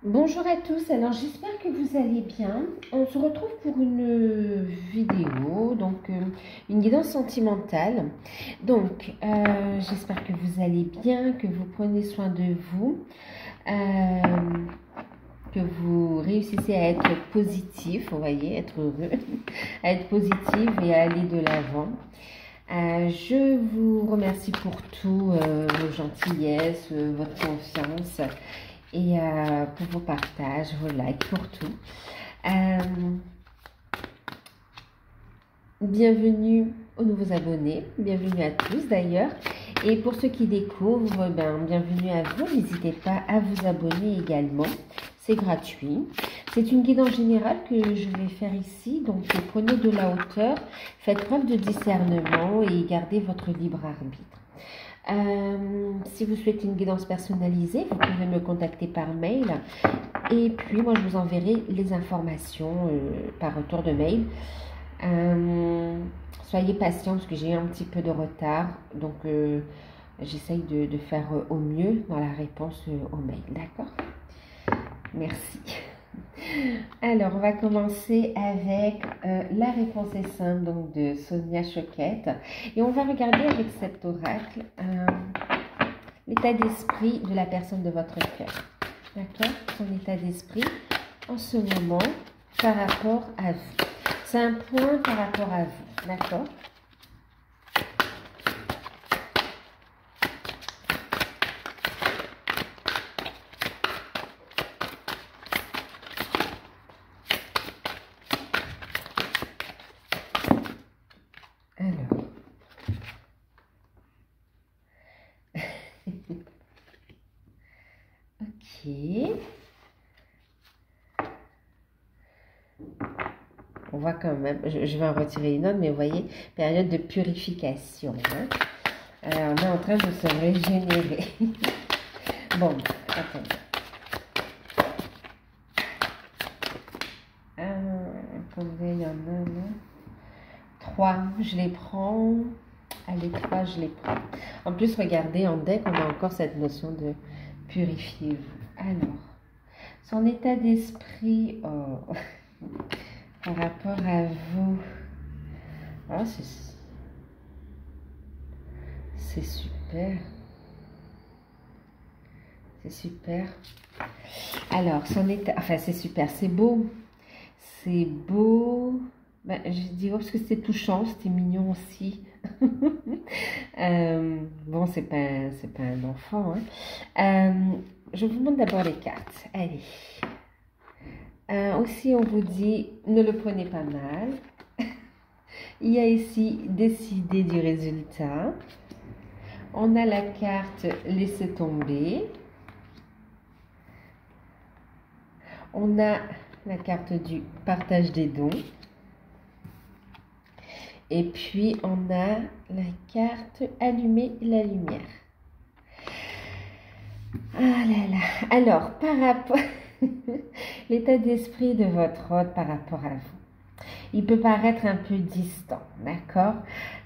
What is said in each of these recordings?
Bonjour à tous, alors j'espère que vous allez bien. On se retrouve pour une vidéo, une guidance sentimentale. J'espère que vous allez bien, que vous prenez soin de vous, euh, que vous réussissez à être positif, vous voyez, être heureux, à être positif et à aller de l'avant. Je vous remercie pour tout, vos gentillesses, votre confiance et pour vos partages, vos likes, pour tout. Bienvenue aux nouveaux abonnés, bienvenue à tous d'ailleurs. Et pour ceux qui découvrent, bienvenue à vous. N'hésitez pas à vous abonner également, c'est gratuit. C'est une guidance générale que je vais faire ici, donc prenez de la hauteur, faites preuve de discernement et gardez votre libre arbitre. Si vous souhaitez une guidance personnalisée, vous pouvez me contacter par mail et puis moi je vous enverrai les informations par retour de mail. Soyez patient parce que j'ai un petit peu de retard, donc j'essaye de faire au mieux dans la réponse au mail, d'accord? Merci. Alors, on va commencer avec la réponse est simple donc de Sonia Choquette. Et on va regarder avec cet oracle l'état d'esprit de la personne de votre cœur. D'accord? Son état d'esprit en ce moment par rapport à vous. C'est un point par rapport à vous. D'accord? Alors. Ok. On voit quand même, je vais en retirer une autre, mais vous voyez, période de purification. Hein? Alors, on est en train de se régénérer. Bon, attendez. Combien il y en a là? 3, je les prends. Allez, 3, je les prends. En plus, regardez, en deck, on a encore cette notion de purifiez-vous. Alors, son état d'esprit par rapport à vous. Oh, c'est super. C'est super. Alors, son état... Enfin, c'est super, c'est beau. C'est beau. Ben, je dis parce que c'était touchant, c'était mignon aussi. Bon, c'est pas un enfant. Hein. Je vous montre d'abord les cartes. Allez. Aussi, on vous dit, ne le prenez pas mal. Il y a ici, décider du résultat. On a la carte, laisser tomber. On a la carte du partage des dons. Et puis, on a la carte allumer la lumière. Ah là là. Alors, par rapport... l'état d'esprit de votre hôte par rapport à vous. Il peut paraître un peu distant, d'accord?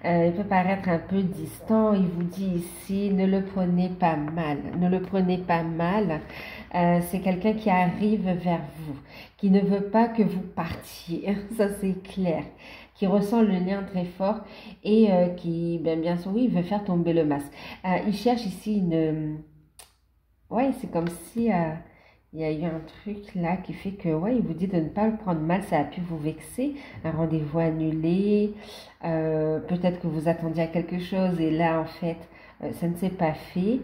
Il peut paraître un peu distant. Il vous dit ici, ne le prenez pas mal. Ne le prenez pas mal. C'est quelqu'un qui arrive vers vous, qui ne veut pas que vous partiez. Ça, c'est clair. Qui ressent le lien très fort et qui, bien sûr, oui, il veut faire tomber le masque. Il cherche ici une... Ouais, c'est comme si... il y a eu un truc là qui fait que, ouais, il vous dit de ne pas le prendre mal, ça a pu vous vexer, un rendez-vous annulé, peut-être que vous attendiez à quelque chose et là, en fait, ça ne s'est pas fait,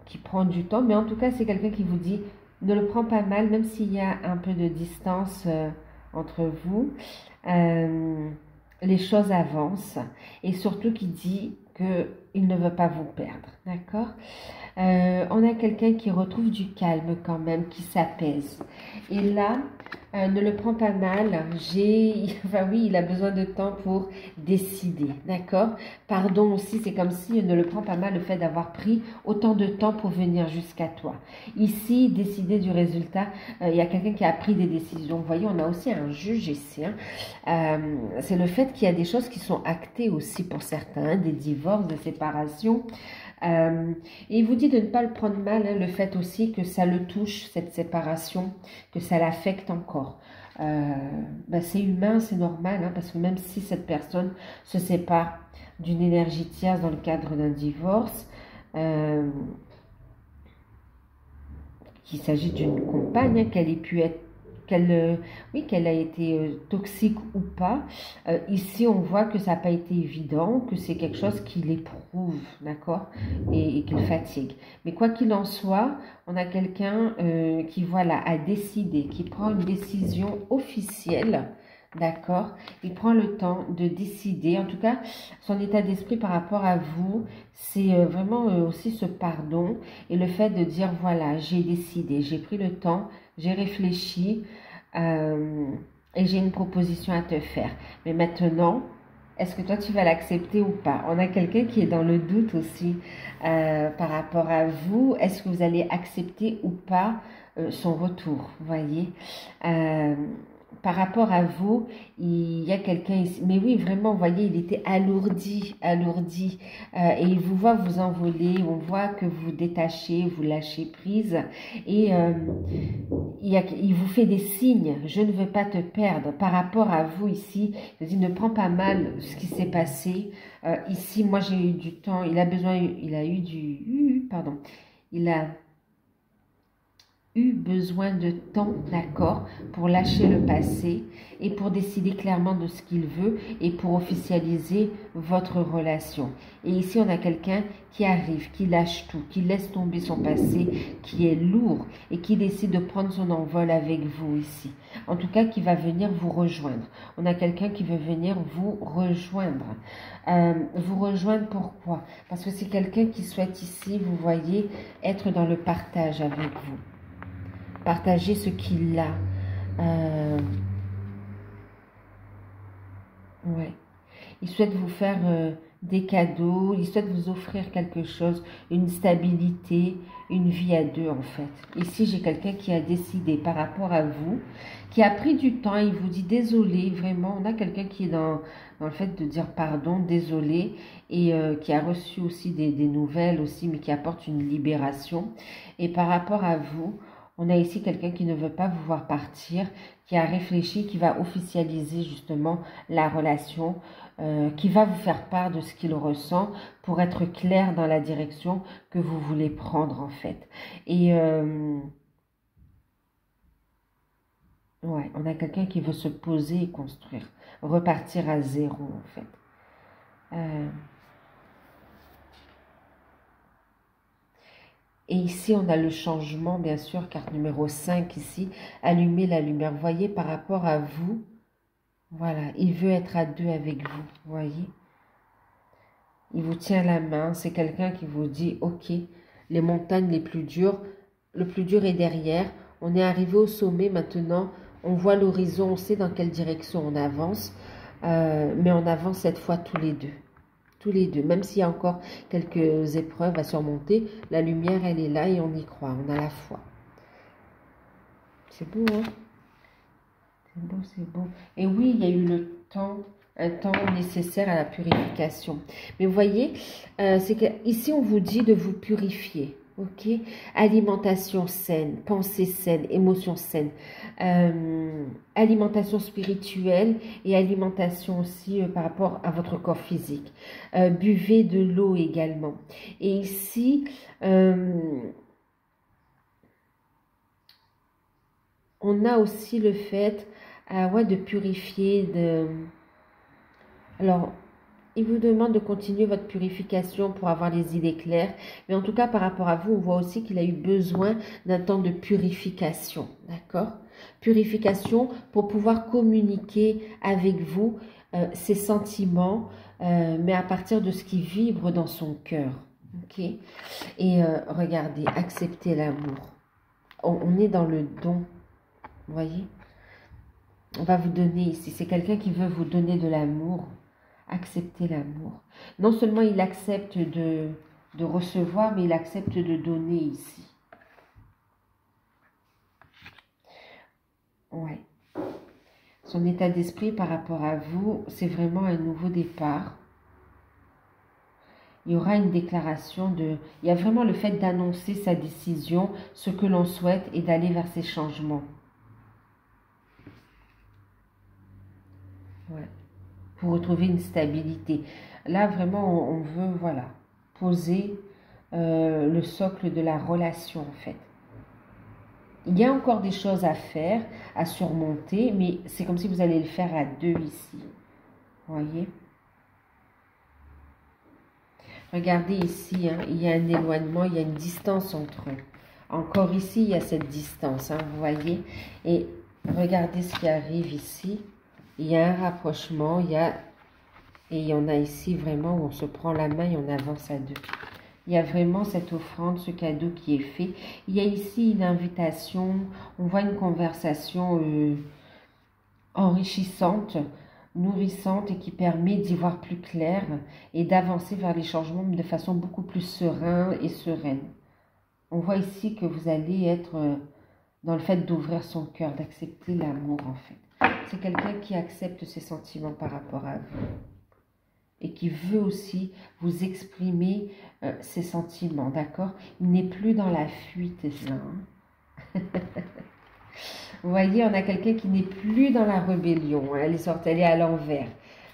qui prend du temps, mais en tout cas, c'est quelqu'un qui vous dit, ne le prends pas mal, même s'il y a un peu de distance entre vous, les choses avancent et surtout qui dit qu'il ne veut pas vous perdre, d'accord? On a quelqu'un qui retrouve du calme quand même, qui s'apaise. Et là, ne le prends pas mal. Enfin oui, il a besoin de temps pour décider, d'accord? Pardon aussi, c'est comme si ne le prend pas mal le fait d'avoir pris autant de temps pour venir jusqu'à toi. Ici, décider du résultat, il y a quelqu'un qui a pris des décisions. Vous voyez, on a aussi un juge ici. Hein. C'est le fait qu'il y a des choses qui sont actées aussi pour certains, des divorces, des séparations. Et il vous dit de ne pas le prendre mal, hein, le fait aussi que ça le touche, cette séparation, que ça l'affecte encore. C'est humain, c'est normal, hein, parce que même si cette personne se sépare d'une énergie tierce dans le cadre d'un divorce, qu'il s'agit d'une compagne, hein, qu'elle ait pu être, oui, qu'elle a été toxique ou pas. Ici, on voit que ça n'a pas été évident, que c'est quelque chose qui l'éprouve, d'accord, et qu'il fatigue. Mais quoi qu'il en soit, on a quelqu'un qui, voilà, a décidé, qui prend une décision officielle. D'accord, il prend le temps de décider. En tout cas, son état d'esprit par rapport à vous, c'est vraiment aussi ce pardon et le fait de dire, voilà, j'ai décidé, j'ai pris le temps, j'ai réfléchi et j'ai une proposition à te faire. Mais maintenant, est-ce que toi, tu vas l'accepter ou pas? On a quelqu'un qui est dans le doute aussi par rapport à vous. Est-ce que vous allez accepter ou pas son retour? Vous voyez par rapport à vous, il y a quelqu'un ici. Mais oui, vraiment, vous voyez, il était alourdi, alourdi. Et il vous voit vous envoler. On voit que vous détachez, vous lâchez prise. Et il vous fait des signes. Je ne veux pas te perdre. Par rapport à vous ici, il dit, ne prends pas mal ce qui s'est passé. Ici, moi, j'ai eu du temps. Il a besoin, il a eu du... Pardon. Il a eu besoin de temps, d'accord, pour lâcher le passé et pour décider clairement de ce qu'il veut et pour officialiser votre relation. Et ici, on a quelqu'un qui arrive, qui lâche tout, qui laisse tomber son passé, qui est lourd et qui décide de prendre son envol avec vous ici. En tout cas, qui va venir vous rejoindre. On a quelqu'un qui veut venir vous rejoindre. Vous rejoindre pourquoi? Parce que c'est quelqu'un qui souhaite ici, vous voyez, être dans le partage avec vous. Partager ce qu'il a. Ouais. Il souhaite vous faire des cadeaux, il souhaite vous offrir quelque chose, une stabilité, une vie à deux en fait. Ici, j'ai quelqu'un qui a décidé par rapport à vous, qui a pris du temps, il vous dit désolé, vraiment. On a quelqu'un qui est dans le fait de dire pardon, désolé, et qui a reçu aussi des nouvelles aussi, mais qui apporte une libération. Et par rapport à vous, on a ici quelqu'un qui ne veut pas vous voir partir, qui a réfléchi, qui va officialiser justement la relation, qui va vous faire part de ce qu'il ressent pour être clair dans la direction que vous voulez prendre en fait. Et ouais, on a quelqu'un qui veut se poser et construire, repartir à zéro en fait. Et ici, on a le changement, bien sûr, carte numéro 5 ici, allumer la lumière. Vous voyez, par rapport à vous, voilà, il veut être à deux avec vous, vous voyez. Il vous tient la main, c'est quelqu'un qui vous dit, ok, les montagnes les plus dures, le plus dur est derrière, on est arrivé au sommet maintenant, on voit l'horizon, on sait dans quelle direction on avance, mais on avance cette fois tous les deux. Tous les deux, même s'il y a encore quelques épreuves à surmonter, la lumière, elle est là et on y croit, on a la foi. C'est beau, hein? C'est beau, c'est beau. Et oui, il y a eu le temps, un temps nécessaire à la purification. Mais vous voyez, c'est que ici on vous dit de vous purifier. Ok, alimentation saine, pensée saine, émotion saine, alimentation spirituelle et alimentation aussi par rapport à votre corps physique. Buvez de l'eau également. Et ici, on a aussi le fait ouais, de purifier. Alors, il vous demande de continuer votre purification pour avoir les idées claires. Mais en tout cas, par rapport à vous, on voit aussi qu'il a eu besoin d'un temps de purification. D'accord? Purification pour pouvoir communiquer avec vous ses sentiments, mais à partir de ce qui vibre dans son cœur. Ok? Et regardez, accepter l'amour. On est dans le don. Vous voyez? On va vous donner ici. C'est quelqu'un qui veut vous donner de l'amour. Accepter l'amour. Non seulement il accepte de recevoir, mais il accepte de donner ici. Ouais. Son état d'esprit par rapport à vous, c'est vraiment un nouveau départ. il y aura une déclaration de... Il y a vraiment le fait d'annoncer sa décision, ce que l'on souhaite et d'aller vers ces changements. Ouais. Pour retrouver une stabilité. Là, vraiment, on veut, voilà, poser le socle de la relation, en fait. Il y a encore des choses à faire, à surmonter, mais c'est comme si vous allez le faire à deux ici. Voyez? Regardez ici, hein, il y a un éloignement, il y a une distance entre eux. Encore ici, il y a cette distance, hein, vous voyez? Et regardez ce qui arrive ici. Il y a un rapprochement, et il y en a ici vraiment où on se prend la main et on avance à deux. Il y a vraiment cette offrande, ce cadeau qui est fait. Il y a ici une invitation, on voit une conversation enrichissante, nourrissante et qui permet d'y voir plus clair et d'avancer vers les changements de façon beaucoup plus sereine et sereine. On voit ici que vous allez être dans le fait d'ouvrir son cœur, d'accepter l'amour en fait. C'est quelqu'un qui accepte ses sentiments par rapport à vous et qui veut aussi vous exprimer ses sentiments, d'accord? Il n'est plus dans la fuite là. Hein. Vous voyez, on a quelqu'un qui n'est plus dans la rébellion, hein, elle est à l'envers,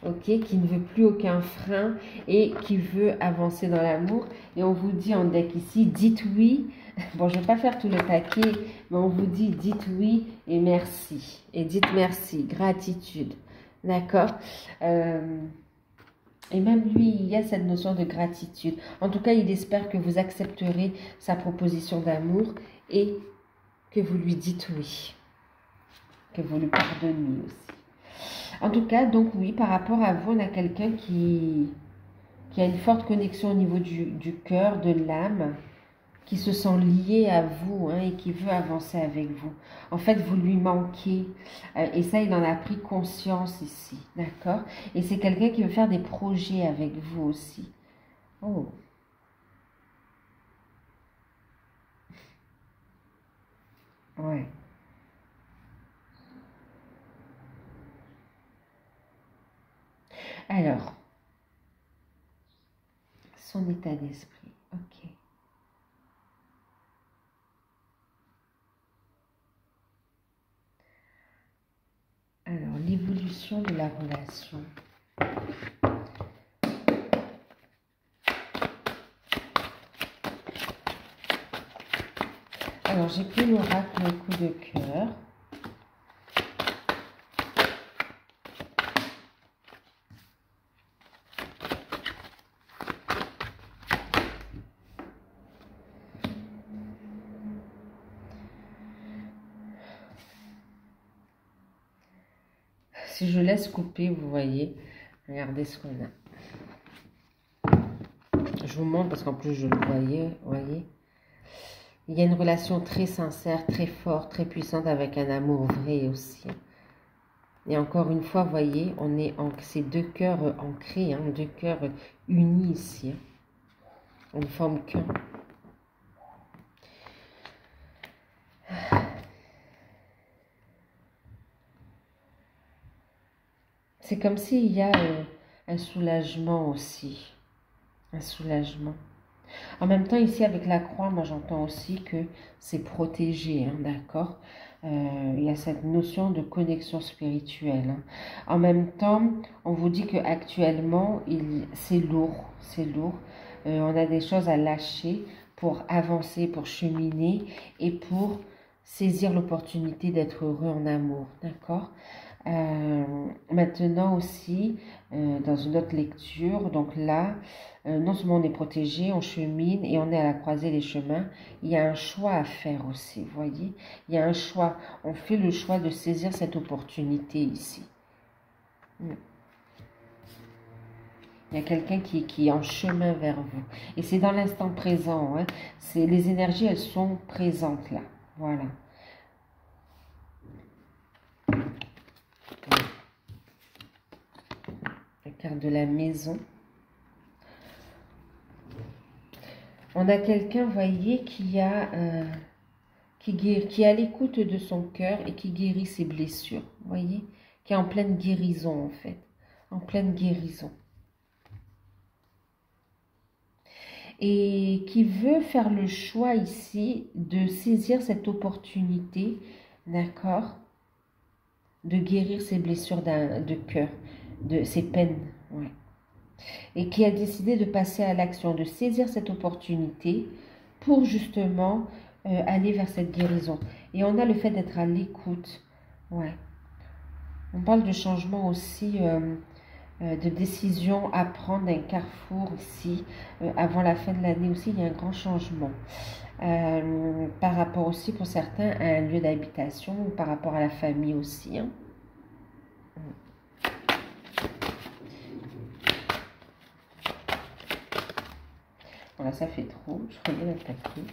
ok, qui ne veut plus aucun frein et qui veut avancer dans l'amour. Et on vous dit en deck ici, dites oui. Bon, je ne vais pas faire tout le paquet, mais on vous dit dites oui et merci. Et dites merci, gratitude, d'accord. Et même lui, il y a cette notion de gratitude. En tout cas, il espère que vous accepterez sa proposition d'amour et que vous lui dites oui. Que vous lui pardonniez aussi. En tout cas, donc oui, par rapport à vous, on a quelqu'un qui a une forte connexion au niveau du cœur, de l'âme, qui se sent lié à vous hein, et qui veut avancer avec vous. En fait, vous lui manquez. Et ça, il en a pris conscience ici. D'accord? Et c'est quelqu'un qui veut faire des projets avec vous aussi. Oh. Ouais. Alors, son état d'esprit. Ok. Alors, l'évolution de la relation. Alors, j'ai pris l'oracle coup de cœur. Si je laisse couper, vous voyez, regardez ce qu'on a. Je vous montre parce qu'en plus je le voyez. Il y a une relation très sincère, très forte, très puissante avec un amour vrai aussi. Et encore une fois, vous voyez, on est en ces deux cœurs ancrés, hein, deux cœurs unis ici. Hein. On ne forme qu'un. C'est comme s'il y a un soulagement aussi. Un soulagement. En même temps, ici, avec la croix, moi, j'entends aussi que c'est protégé, hein, d'accord? Il y a cette notion de connexion spirituelle. Hein. En même temps, on vous dit qu'actuellement, c'est lourd, c'est lourd. On a des choses à lâcher pour avancer, pour cheminer et pour saisir l'opportunité d'être heureux en amour, d'accord? Maintenant aussi, dans une autre lecture, donc là, non seulement on est protégé, on chemine et on est à la croisée des chemins, il y a un choix à faire aussi, vous voyez? Il y a un choix, on fait le choix de saisir cette opportunité ici. Il y a quelqu'un qui est en chemin vers vous. Et c'est dans l'instant présent, hein? Les énergies, elles sont présentes là, voilà. La carte de la maison. On a quelqu'un, vous voyez, qui est à l'écoute de son cœur et qui guérit ses blessures. Vous voyez, qui est en pleine guérison en fait. En pleine guérison. et qui veut faire le choix ici de saisir cette opportunité, d'accord, de guérir ses blessures de cœur, de ses peines, ouais. Et qui a décidé de passer à l'action, de saisir cette opportunité pour justement aller vers cette guérison. Et on a le fait d'être à l'écoute, ouais. On parle de changement aussi, de décision à prendre, d'un carrefour ici. Avant la fin de l'année aussi, il y a un grand changement. Par rapport aussi pour certains à un lieu d'habitation ou par rapport à la famille aussi. Hein. Voilà, ça fait trop. Je reviens l'attaquer.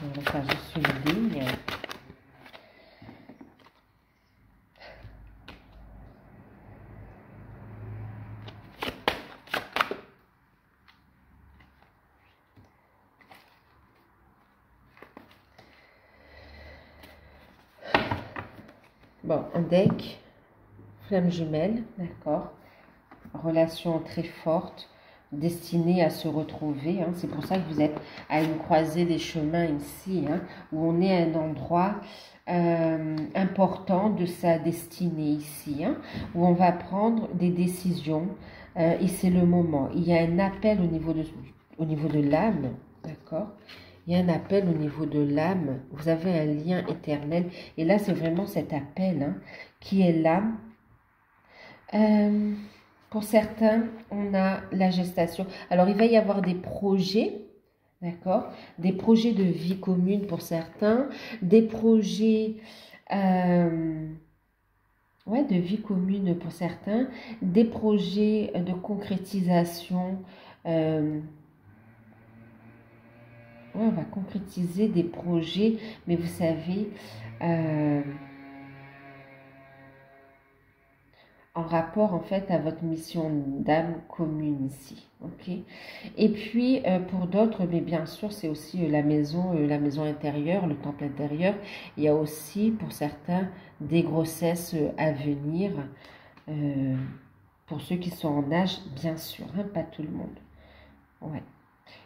On va faire juste une ligne. Bon, un deck, flamme jumelle, d'accord. Relation très forte, destinée à se retrouver. Hein. C'est pour ça que vous êtes à une croisée des chemins ici, hein, où on est à un endroit important de sa destinée ici, hein, où on va prendre des décisions et c'est le moment. Il y a un appel au niveau de l'âme, d'accord. Il y a un appel au niveau de l'âme. Vous avez un lien éternel. Et là, c'est vraiment cet appel hein, qui est là. Pour certains, on a la gestation. Alors, il va y avoir des projets, d'accord? Des projets de vie commune pour certains. Des projets ouais, de vie commune pour certains. Des projets de concrétisation. Ouais, on va concrétiser des projets, mais vous savez, en rapport en fait à votre mission d'âme commune ici, ok. Et puis pour d'autres, mais bien sûr, c'est aussi la maison intérieure, le temple intérieur. Il y a aussi pour certains des grossesses à venir, pour ceux qui sont en âge, bien sûr, hein, pas tout le monde. Ouais.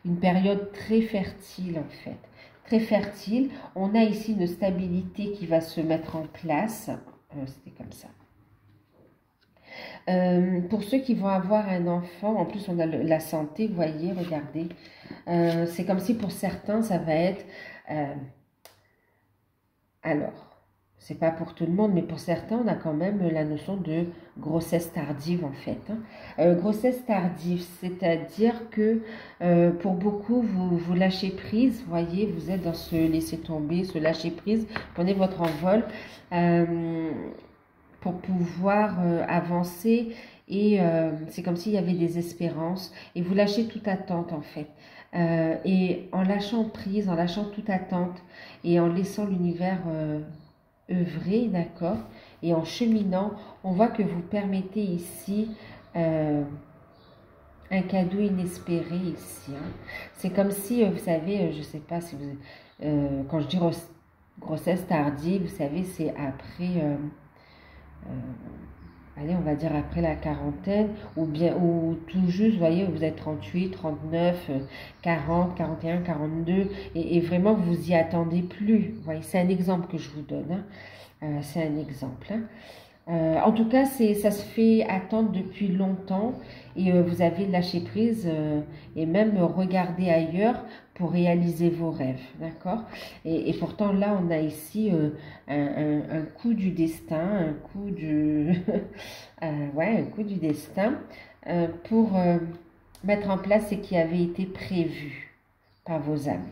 Une période très fertile en fait, très fertile. On a ici une stabilité qui va se mettre en place. C'était comme ça. Pour ceux qui vont avoir un enfant, en plus on a la santé, vous voyez, regardez. C'est comme si pour certains ça va être... alors, c'est pas pour tout le monde, mais pour certains, on a quand même la notion de grossesse tardive en fait. Hein. Grossesse tardive, c'est-à-dire que pour beaucoup, vous lâchez prise, vous voyez, vous êtes dans ce laisser tomber, ce lâcher prise, prenez votre envol pour pouvoir avancer et c'est comme s'il y avait des espérances et vous lâchez toute attente en fait. Et en lâchant prise, en lâchant toute attente et en laissant l'univers... œuvrer, d'accord, et en cheminant, on voit que vous permettez ici un cadeau inespéré ici. Hein. C'est comme si, vous savez, je ne sais pas si vous... quand je dis grossesse tardive, vous savez, c'est après... allez, on va dire après la quarantaine, ou bien, ou tout juste, vous voyez, vous êtes 38, 39, 40, 41, 42, et vraiment, vous y attendez plus. Vous voyez, c'est un exemple que je vous donne. Hein. C'est un exemple. Hein. En tout cas, ça se fait attendre depuis longtemps et vous avez lâché prise et même regardé ailleurs pour réaliser vos rêves, d'accord? Et pourtant, là, on a ici un coup du destin, un coup du... ouais, un coup du destin pour mettre en place ce qui avait été prévu par vos âmes.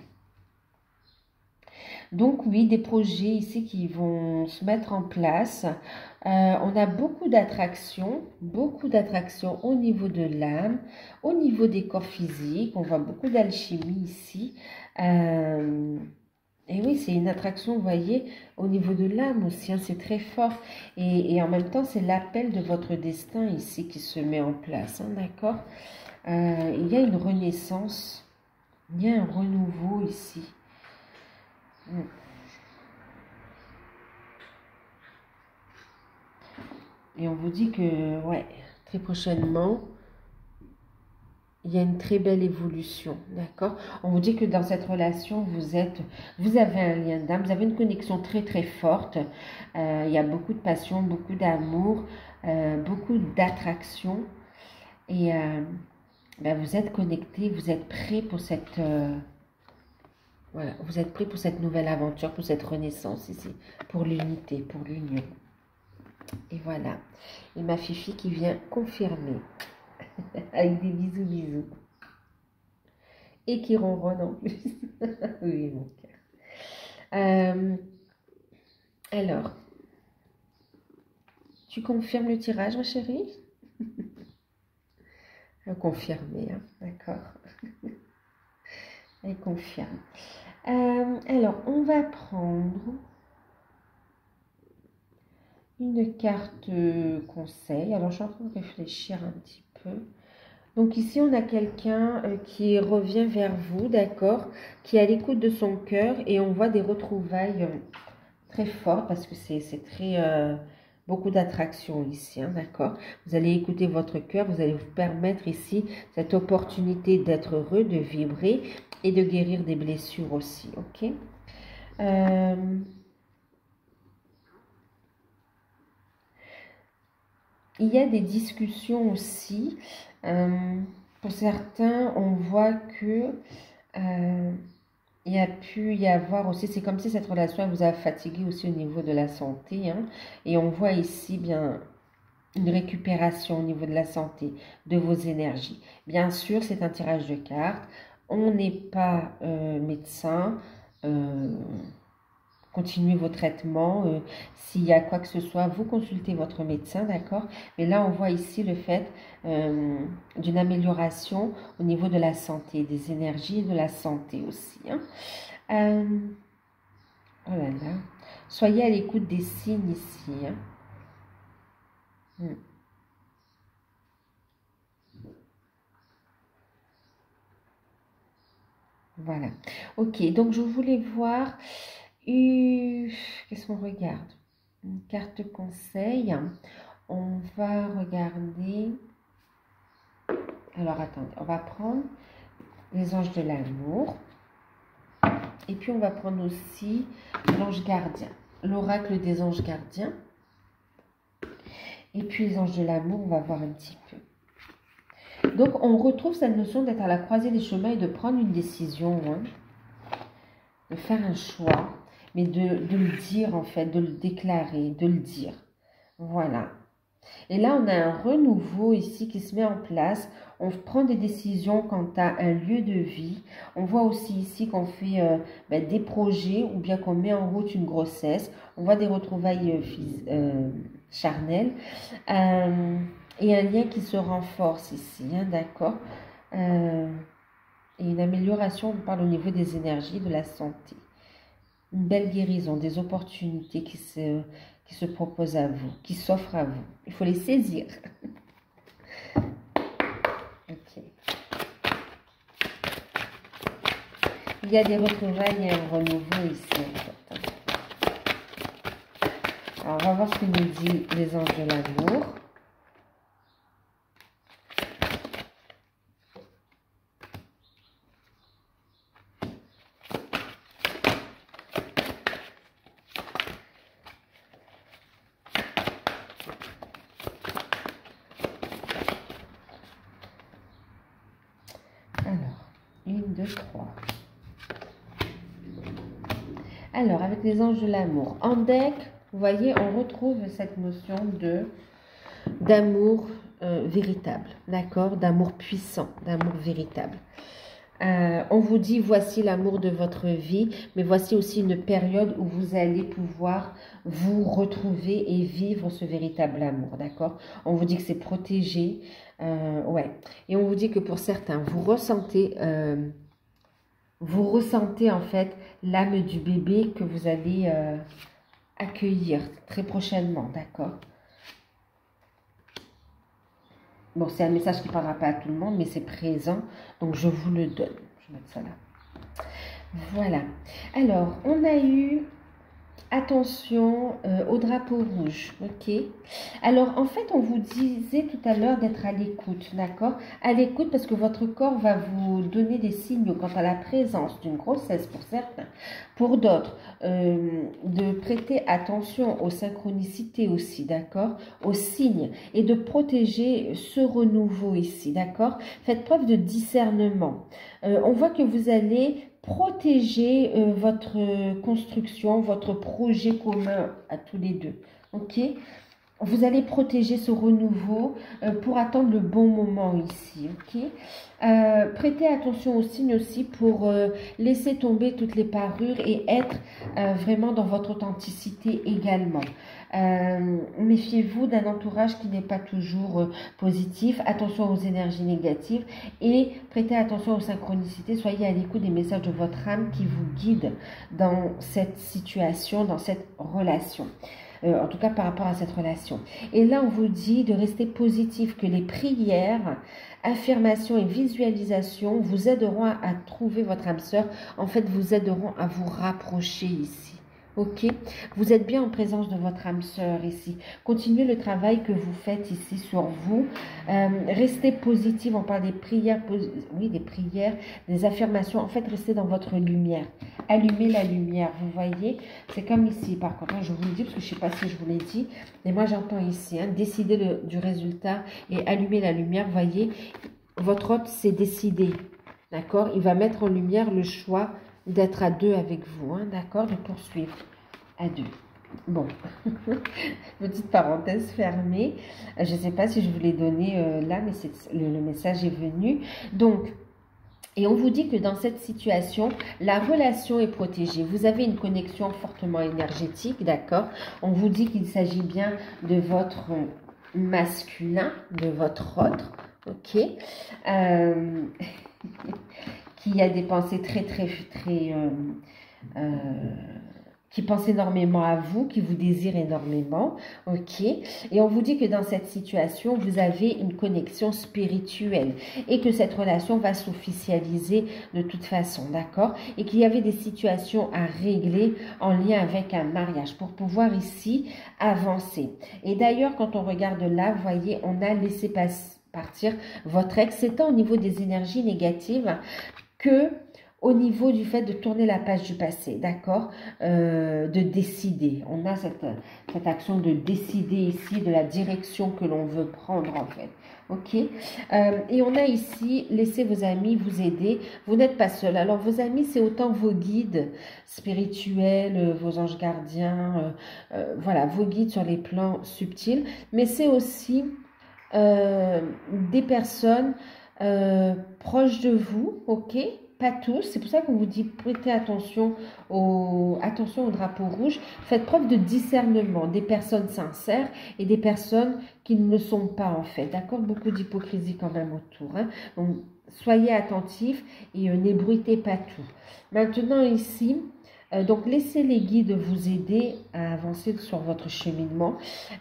Donc oui, des projets ici qui vont se mettre en place. On a beaucoup d'attractions au niveau de l'âme, au niveau des corps physiques. On voit beaucoup d'alchimie ici. Et oui, c'est une attraction, vous voyez, au niveau de l'âme aussi, hein, c'est très fort. Et en même temps, c'est l'appel de votre destin ici qui se met en place, hein, d'accord? Il y a une renaissance, il y a un renouveau ici. Et on vous dit que, ouais, très prochainement, il y a une très belle évolution, d'accord? On vous dit que dans cette relation, vous avez un lien d'âme, vous avez une connexion très très forte. Il y a beaucoup de passion, beaucoup d'amour, beaucoup d'attraction. Et ben, vous êtes connectés, vous êtes prêts pour cette... voilà, vous êtes prêts pour cette nouvelle aventure, pour cette renaissance ici, pour l'unité, pour l'union. Et voilà. Et ma Fifi qui vient confirmer. Avec des bisous, bisous. Et qui ronronne en plus. Oui, mon cœur. Alors, tu confirmes le tirage, ma chérie? Confirmé, hein, d'accord. Elle confirme. Alors, on va prendre une carte conseil. Alors, je suis en train de réfléchir un petit peu. Donc ici, on a quelqu'un qui revient vers vous, d'accord, qui est à l'écoute de son cœur et on voit des retrouvailles très fortes parce que c'est très beaucoup d'attraction ici, hein, d'accord. Vous allez écouter votre cœur, vous allez vous permettre ici cette opportunité d'être heureux, de vibrer et de guérir des blessures aussi, ok. Il y a des discussions aussi. Pour certains, on voit que il y a pu y avoir aussi, c'est comme si cette relation vous a fatigué aussi au niveau de la santé. Hein, et on voit ici bien une récupération au niveau de la santé, de vos énergies. Bien sûr, c'est un tirage de cartes. On n'est pas médecin. Continuez vos traitements. S'il y a quoi que ce soit, vous consultez votre médecin, d'accord? Mais là, on voit ici le fait d'une amélioration au niveau de la santé, des énergies et de la santé aussi. Hein. Oh là là. Soyez à l'écoute des signes ici. Hein. Voilà. Ok, donc je voulais voir... Qu'est-ce qu'on regarde? Une carte conseil. On va regarder... Alors, attendez. On va prendre les anges de l'amour. Et puis, on va prendre aussi l'ange gardien. L'oracle des anges gardiens. Et puis, les anges de l'amour, on va voir un petit peu. Donc, on retrouve cette notion d'être à la croisée des chemins et de prendre une décision. Hein, de faire un choix. Mais de le dire, en fait, de le déclarer, de le dire. Voilà. Et là, on a un renouveau ici qui se met en place. On prend des décisions quant à un lieu de vie. On voit aussi ici qu'on fait des projets ou bien qu'on met en route une grossesse. On voit des retrouvailles charnelles. Et un lien qui se renforce ici, hein, d'accord. Et une amélioration, on parle au niveau des énergies, de la santé. Une belle guérison, des opportunités qui se proposent à vous, qui s'offrent à vous. Il faut les saisir. Ok. Il y a des retrouvailles et un renouveau ici. En fait. Alors, on va voir ce que nous dit les anges de l'amour. Alors, 1, 2, 3. Alors, avec les anges de l'amour. En deck, vous voyez, on retrouve cette notion d'amour véritable, d'accord? D'amour puissant, d'amour véritable. On vous dit, voici l'amour de votre vie, mais voici aussi une période où vous allez pouvoir vous retrouver et vivre ce véritable amour, d'accord? On vous dit que c'est protégé, ouais. Et on vous dit que pour certains, vous ressentez en fait l'âme du bébé que vous allez accueillir très prochainement, d'accord? Bon, c'est un message qui ne parlera pas à tout le monde, mais c'est présent, donc je vous le donne. Je vais mettre ça là. Voilà. Alors, on a eu Attention au drapeau rouge, ok? Alors, en fait, on vous disait tout à l'heure d'être à l'écoute, d'accord? À l'écoute parce que votre corps va vous donner des signaux quant à la présence d'une grossesse pour certains. Pour d'autres, de prêter attention aux synchronicités aussi, d'accord? Aux signes et de protéger ce renouveau ici, d'accord? Faites preuve de discernement. On voit que vous allez protéger votre construction, votre projet commun à tous les deux. Ok? Vous allez protéger ce renouveau pour attendre le bon moment ici. Ok? Prêtez attention aux signes aussi pour laisser tomber toutes les parures et être vraiment dans votre authenticité également. Méfiez-vous d'un entourage qui n'est pas toujours positif. Attention aux énergies négatives et prêtez attention aux synchronicités. Soyez à l'écoute des messages de votre âme qui vous guident dans cette situation, dans cette relation. En tout cas par rapport à cette relation. Et là, on vous dit de rester positif, que les prières, affirmations et visualisations vous aideront à trouver votre âme sœur. En fait, vous aideront à vous rapprocher ici. Ok, vous êtes bien en présence de votre âme sœur ici. Continuez le travail que vous faites ici sur vous. Restez positif. On parle des prières, oui, des prières, des affirmations. En fait, restez dans votre lumière. Allumez la lumière. Vous voyez, c'est comme ici. Par contre, je vous le dis parce que je ne sais pas si je vous l'ai dit. Mais moi, j'entends ici. Décidez du résultat et allumez la lumière. Vous voyez, votre hôte s'est décidé. D'accord, il va mettre en lumière le choix d'être à deux avec vous, d'accord, de poursuivre à deux. Bon, petite parenthèse fermée. Je ne sais pas si je vous l'ai donné là, mais le message est venu. Donc, et on vous dit que dans cette situation, la relation est protégée. Vous avez une connexion fortement énergétique, d'accord. On vous dit qu'il s'agit bien de votre masculin, de votre autre, ok. Qui a des pensées qui pense énormément à vous, qui vous désire énormément, ok. Et on vous dit que dans cette situation, vous avez une connexion spirituelle et que cette relation va s'officialiser de toute façon, d'accord. Et qu'il y avait des situations à régler en lien avec un mariage pour pouvoir ici avancer. Et d'ailleurs, quand on regarde là, vous voyez, on a laissé partir votre ex. C'est tant au niveau des énergies négatives que au niveau du fait de tourner la page du passé, d'accord, de décider. On a cette action de décider ici de la direction que l'on veut prendre en fait. Ok, et on a ici, laissez vos amis vous aider. Vous n'êtes pas seul. Alors vos amis, c'est autant vos guides spirituels, vos anges gardiens, voilà, vos guides sur les plans subtils, mais c'est aussi des personnes proches de vous, ok, pas tous, c'est pour ça qu'on vous dit prêtez attention au drapeau rouge, faites preuve de discernement, des personnes sincères et des personnes qui ne le sont pas en fait, d'accord, beaucoup d'hypocrisie quand même autour, donc soyez attentifs et n'ébruitez pas tout. Maintenant ici, donc laissez les guides vous aider à avancer sur votre cheminement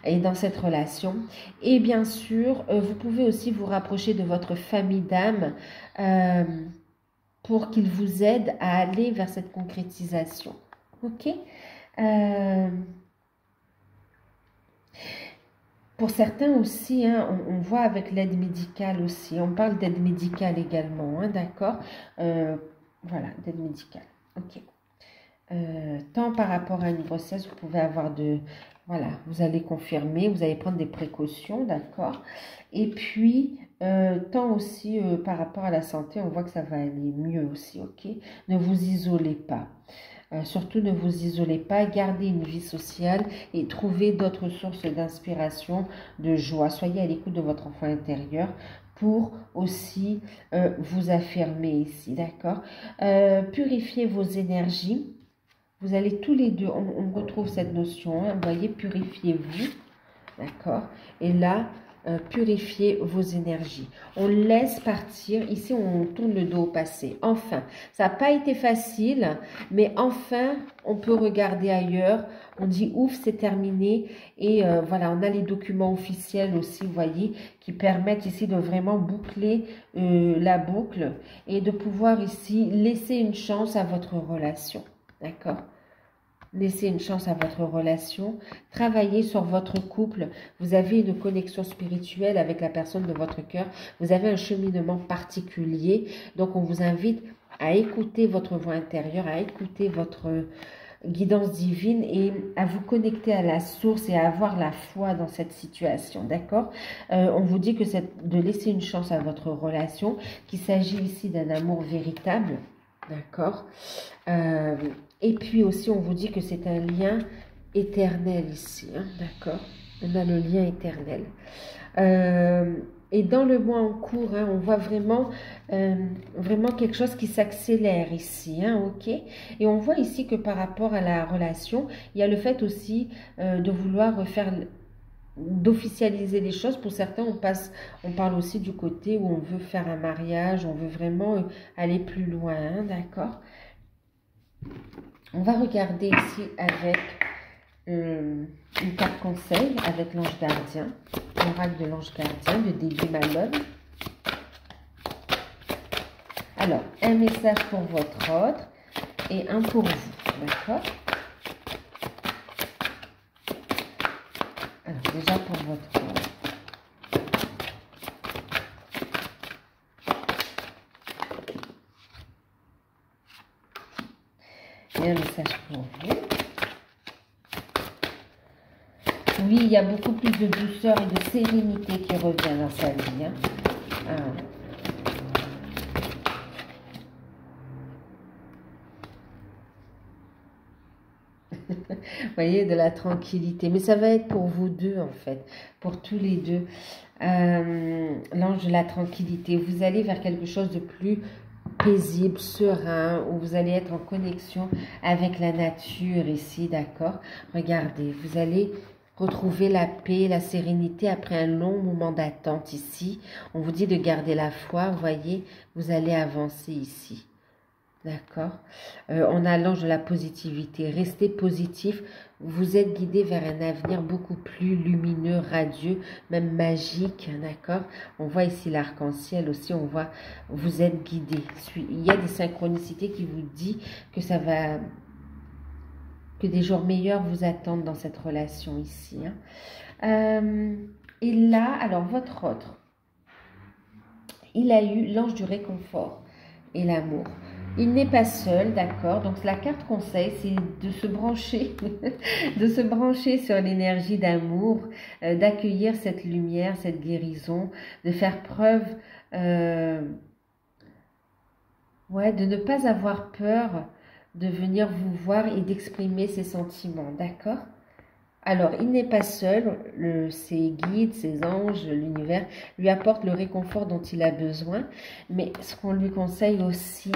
et dans cette relation. Et bien sûr, vous pouvez aussi vous rapprocher de votre famille d'âme pour qu'ils vous aident à aller vers cette concrétisation. Ok, pour certains aussi, on voit avec l'aide médicale aussi. On parle d'aide médicale également, d'accord. Voilà, d'aide médicale. Ok. Tant par rapport à une grossesse, vous pouvez avoir voilà, vous allez confirmer, vous allez prendre des précautions, d'accord. Et puis, tant aussi par rapport à la santé, on voit que ça va aller mieux aussi, ok. Ne vous isolez pas. Surtout, ne vous isolez pas, gardez une vie sociale et trouvez d'autres sources d'inspiration, de joie. Soyez à l'écoute de votre enfant intérieur pour aussi vous affirmer ici, d'accord. Purifiez vos énergies. Vous allez tous les deux, on retrouve cette notion, vous voyez, purifiez-vous, d'accord. Et là, purifiez vos énergies. On laisse partir, ici on tourne le dos au passé. Enfin, ça n'a pas été facile, mais enfin, on peut regarder ailleurs. On dit ouf, c'est terminé. Et voilà, on a les documents officiels aussi, vous voyez, qui permettent ici de vraiment boucler la boucle et de pouvoir ici laisser une chance à votre relation. D'accord? Laissez une chance à votre relation. Travaillez sur votre couple. Vous avez une connexion spirituelle avec la personne de votre cœur. Vous avez un cheminement particulier. Donc, on vous invite à écouter votre voix intérieure, à écouter votre guidance divine et à vous connecter à la source et à avoir la foi dans cette situation, d'accord? On vous dit que c'est de laisser une chance à votre relation, qu'il s'agit ici d'un amour véritable, d'accord? Et puis aussi, on vous dit que c'est un lien éternel ici, hein, d'accord? On a le lien éternel. Et dans le mois en cours, hein, on voit vraiment, vraiment quelque chose qui s'accélère ici, hein, ok? Et on voit ici que par rapport à la relation, il y a le fait aussi de vouloir refaire, d'officialiser les choses. Pour certains, on parle aussi du côté où on veut faire un mariage, on veut vraiment aller plus loin, hein, d'accord? On va regarder ici avec une carte conseil avec l'ange gardien, l'oracle de l'ange gardien de Debbie Malone. Alors, un message pour votre ordre et un pour vous, d'accord? Alors, déjà pour votre ordre. Et un message pour vous. Oui, il y a beaucoup plus de douceur et de sérénité qui revient dans sa vie. Hein. Vous voyez, de la tranquillité. Mais ça va être pour vous deux, en fait. Pour tous les deux. L'ange de la tranquillité. Vous allez vers quelque chose de plus paisible, serein, où vous allez être en connexion avec la nature ici, d'accord? Regardez, vous allez retrouver la paix, la sérénité après un long moment d'attente ici. On vous dit de garder la foi, vous voyez, vous allez avancer ici. D'accord? On a l'ange de la positivité. Restez positif. Vous êtes guidé vers un avenir beaucoup plus lumineux, radieux, même magique. D'accord? On voit ici l'arc-en-ciel aussi. On voit, vous êtes guidé. Il y a des synchronicités qui vous disent que ça va, que des jours meilleurs vous attendent dans cette relation ici. Hein. Et là, alors votre autre, il a eu l'ange du réconfort et l'amour. Il n'est pas seul, d'accord? Donc la carte conseil, c'est de se brancher, de se brancher sur l'énergie d'amour, d'accueillir cette lumière, cette guérison, de faire preuve, ouais, de ne pas avoir peur de venir vous voir et d'exprimer ses sentiments, d'accord? Alors, il n'est pas seul, ses guides, ses anges, l'univers lui apportent le réconfort dont il a besoin, mais ce qu'on lui conseille aussi,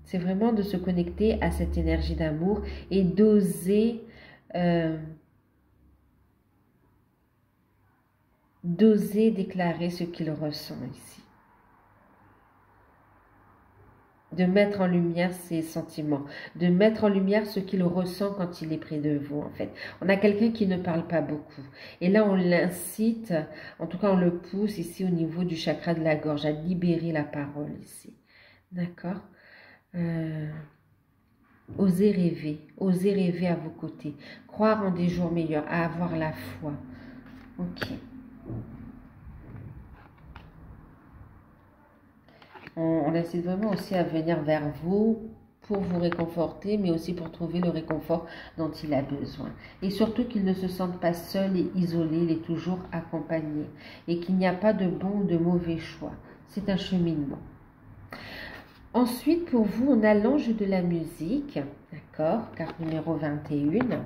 c'est vraiment de se connecter à cette énergie d'amour et d'oser déclarer ce qu'il ressent ici. De mettre en lumière ses sentiments, de mettre en lumière ce qu'il ressent quand il est près de vous, en fait. On a quelqu'un qui ne parle pas beaucoup. Et là, on l'incite, en tout cas, on le pousse ici au niveau du chakra de la gorge, à libérer la parole ici. D'accord? Osez rêver à vos côtés, croire en des jours meilleurs, à avoir la foi. Ok. On incite vraiment aussi à venir vers vous pour vous réconforter, mais aussi pour trouver le réconfort dont il a besoin. Et surtout qu'il ne se sente pas seul et isolé, il est toujours accompagné. Et qu'il n'y a pas de bon ou de mauvais choix. C'est un cheminement. Ensuite, pour vous, on a l'ange de la musique, d'accord, carte numéro 21.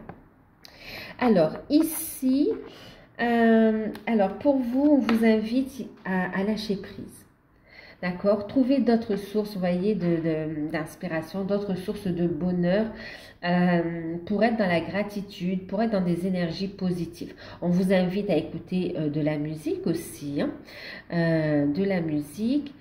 Alors, ici, alors pour vous, on vous invite à lâcher prise. D'accord? Trouver d'autres sources, vous voyez, d'inspiration, d'autres sources de bonheur pour être dans la gratitude, pour être dans des énergies positives. On vous invite à écouter de la musique aussi, hein, de la musique.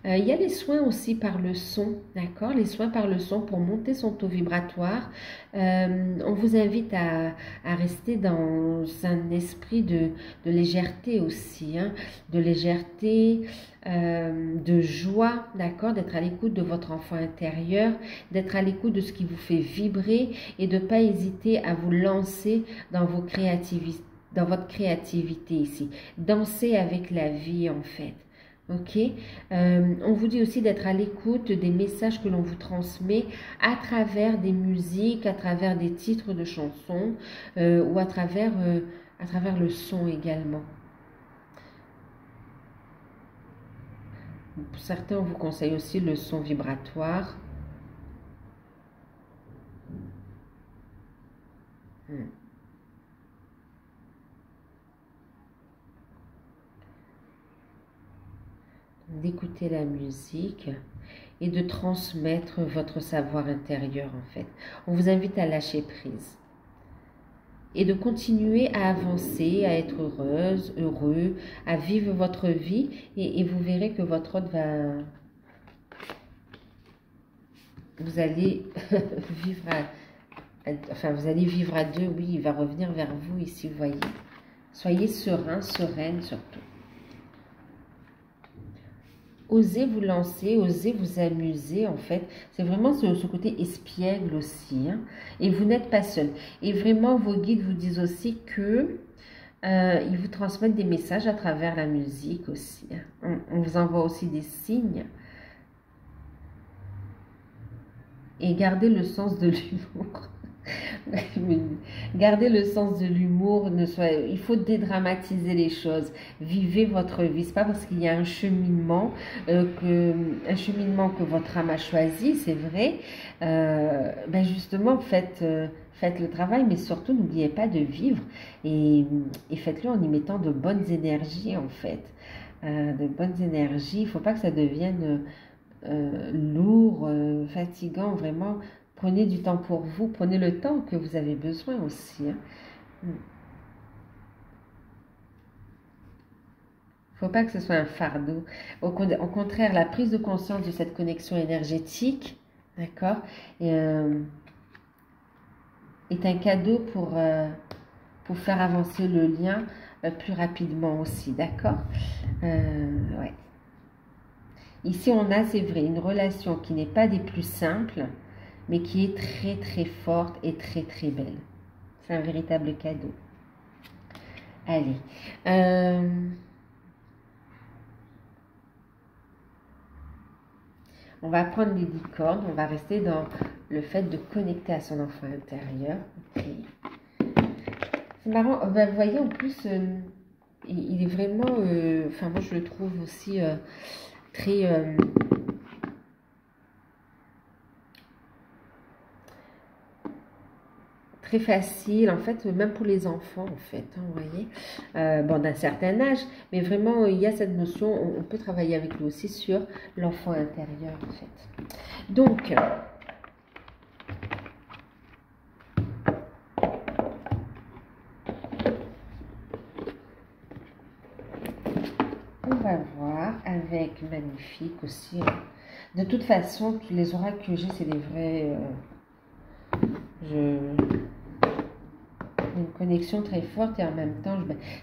Il y a les soins aussi par le son, d'accord? Les soins par le son pour monter son taux vibratoire. On vous invite à rester dans un esprit de légèreté aussi, hein, de légèreté, de joie, d'accord? D'être à l'écoute de votre enfant intérieur, d'être à l'écoute de ce qui vous fait vibrer et de ne pas hésiter à vous lancer dans vos créativités, dans votre créativité ici. Danser avec la vie en fait. Ok, on vous dit aussi d'être à l'écoute des messages que l'on vous transmet à travers des musiques, à travers des titres de chansons ou à travers le son également. Pour certains, on vous conseille aussi le son vibratoire. D'écouter la musique et de transmettre votre savoir intérieur en fait. On vous invite à lâcher prise et de continuer à avancer, à être heureuse, heureux, à vivre votre vie et vous verrez que votre hôte va... Vous allez vivre enfin, vous allez vivre à deux, oui, il va revenir vers vous ici, vous voyez. Soyez serein, sereine surtout. Osez vous lancer, osez vous amuser en fait. C'est vraiment ce côté espiègle aussi. Hein. Et vous n'êtes pas seul. Et vraiment, vos guides vous disent aussi que ils vous transmettent des messages à travers la musique aussi. Hein. On vous envoie aussi des signes. Et gardez le sens de l'humour. Gardez le sens de l'humour, il faut dédramatiser les choses. Vivez votre vie. C'est pas parce qu'il y a un cheminement que votre âme a choisi, c'est vrai. Ben justement, faites le travail, mais surtout n'oubliez pas de vivre et faites-le en y mettant de bonnes énergies en fait. De bonnes énergies. Il ne faut pas que ça devienne lourd, fatigant, vraiment. Prenez du temps pour vous, prenez le temps que vous avez besoin aussi. Hein. Faut pas que ce soit un fardeau. Au contraire, la prise de conscience de cette connexion énergétique, d'accord, est un cadeau pour faire avancer le lien plus rapidement aussi, d'accord. Ouais. Ici, on a, c'est vrai, une relation qui n'est pas des plus simples, mais qui est très très forte et très très belle. C'est un véritable cadeau. Allez. On va prendre les licornes, on va rester dans le fait de connecter à son enfant intérieur. Okay. C'est marrant, vous voyez en plus, il est vraiment, enfin moi je le trouve aussi très... très facile, en fait, même pour les enfants, en fait, hein, vous voyez, bon, d'un certain âge, mais vraiment, il y a cette notion, on peut travailler avec lui aussi sur l'enfant intérieur, en fait. Donc, on va voir avec Magnifique aussi. De toute façon, tous les oracles que j'ai, c'est des vrais... une connexion très forte et en même temps,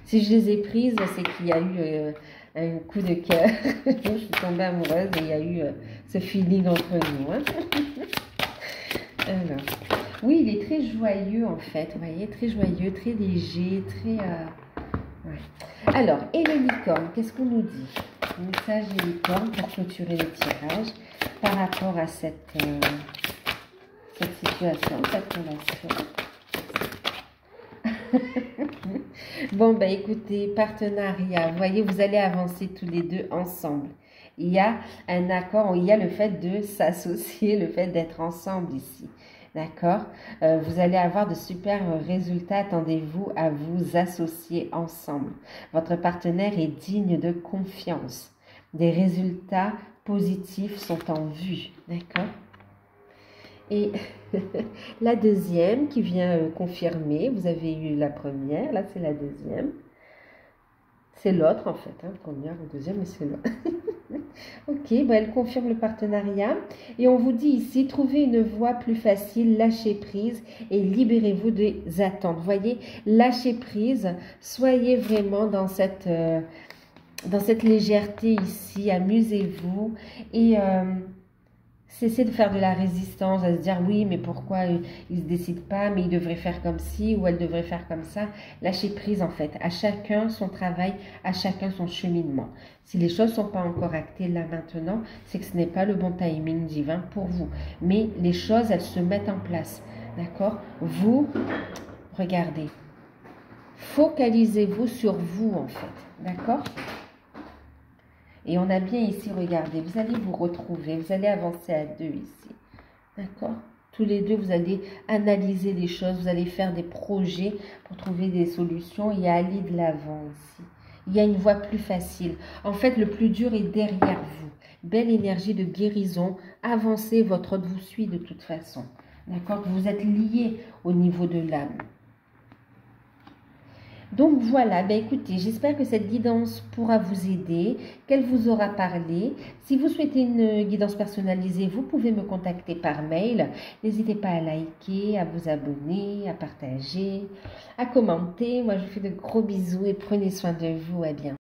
si je les ai prises, c'est qu'il y a eu un coup de cœur. Je suis tombée amoureuse et il y a eu ce feeling entre nous. Hein. Alors, oui, il est très joyeux en fait, vous voyez, très joyeux, très léger, très... Ouais. Alors, et le licorne, qu'est-ce qu'on nous dit? Message des licornes pour clôturer le tirage par rapport à cette situation, cette relation. Bon, ben écoutez, partenariat, vous voyez, vous allez avancer tous les deux ensemble. Il y a un accord, il y a le fait de s'associer, le fait d'être ensemble ici. D'accord? Vous allez avoir de super résultats. Attendez-vous à vous associer ensemble. Votre partenaire est digne de confiance. Des résultats positifs sont en vue. D'accord? Et la deuxième qui vient confirmer, vous avez eu la première, là c'est la deuxième. C'est l'autre en fait, hein, première ou deuxième, mais c'est l'autre. Ok, bon, elle confirme le partenariat. Et on vous dit ici, trouvez une voie plus facile, lâchez prise et libérez-vous des attentes. Voyez, lâchez prise, soyez vraiment dans cette légèreté ici, amusez-vous et cessez de faire de la résistance, à se dire oui, mais pourquoi il ne se décide pas, mais il devrait faire comme ci ou elle devrait faire comme ça. Lâchez prise en fait, à chacun son travail, à chacun son cheminement. Si les choses ne sont pas encore actées là maintenant, c'est que ce n'est pas le bon timing divin pour vous. Mais les choses, elles se mettent en place, d'accord? Vous, regardez, focalisez-vous sur vous en fait, d'accord? Et on a bien ici, regardez, vous allez vous retrouver, vous allez avancer à deux ici. D'accord? Tous les deux, vous allez analyser les choses, vous allez faire des projets pour trouver des solutions et aller de l'avant ici. Il y a une voie plus facile. En fait, le plus dur est derrière vous. Belle énergie de guérison. Avancez, votre hôte vous suit de toute façon. D'accord? Vous êtes liés au niveau de l'âme. Donc voilà, ben écoutez, j'espère que cette guidance pourra vous aider, qu'elle vous aura parlé. Si vous souhaitez une guidance personnalisée, vous pouvez me contacter par mail. N'hésitez pas à liker, à vous abonner, à partager, à commenter. Moi, je vous fais de gros bisous et prenez soin de vous. À bientôt.